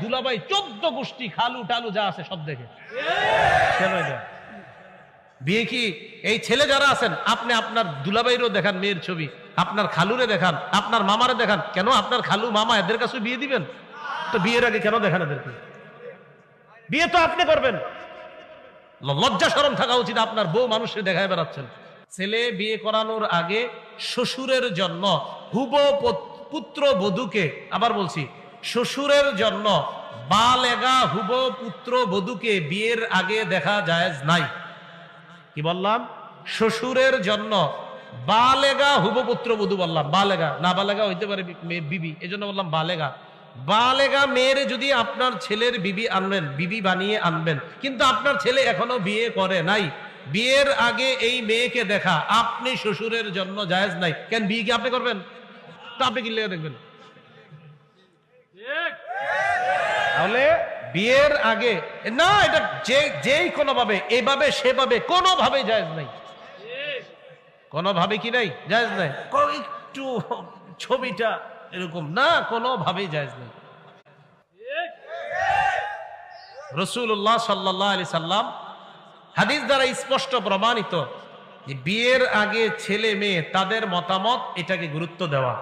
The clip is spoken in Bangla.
দুলাভাই 14 গোষ্ঠী খালু টালু যা আছে সব দেখে কেন এটা বিয়ে কি এই ছেলে যারা আছেন আপনি আপনার দুলাভাইরও দেখান মেয়ের ছবি, আপনার খালুরে দেখান, আপনার মামারে দেখান, কেন আপনার খালু মামা এদের কাছে বিয়ে দিবেন? তো বিয়ের আগে কেন দেখান এদেরকে? বিয়ে তো আপনি করবেন, লজ্জা শরম থাকা উচিত। আপনার বউ মানুষকে দেখায় বেড়াচ্ছেন। ছেলে বিয়ে করানোর আগে শ্বশুরের জন্য পুত্র বধূকে, আবার বলছি শ্বশুরের জন্য বালেগা হুব পুত্র বধূকে বিয়ের আগে দেখা জায়েজ নাই। কি বললাম? শ্বশুরের জন্য বালেগা হুব পুত্র বধূ বললাম, বালেগা না বালেগা হইতে পারে বিবি, এজন্য বললাম বালেগা। বালেগা মেয়ের যদি আপনার ছেলের বিবি আনবেন, বিবি বানিয়ে আনবেন, কিন্তু আপনার ছেলে এখনো বিয়ে করে নাই, বিয়ের আগে এই মেয়েকে দেখা আপনি শ্বশুরের জন্য জায়েজ নাই। কেন বিয়ে কি আপনি করবেন? তো আপনি কি লেগে দেখবেন? তাহলে বিয়ের আগে না, এটা যেই কোনো ভাবে, এভাবে সেভাবে কোনোভাবেই জায়েজ নাই, কোনোভাবে কি নাই জায়েজ নাই। একটু ছবিটা এরকম না, কোনোভাবেই জায়েজ নাই। রাসূলুল্লাহ সাল্লাল্লাহু আলাইহি সাল্লাম হাদিস দ্বারা স্পষ্ট প্রমাণিত যে বিয়ের আগে ছেলে মেয়ে তাদের মতামত এটাকে গুরুত্ব দেওয়া।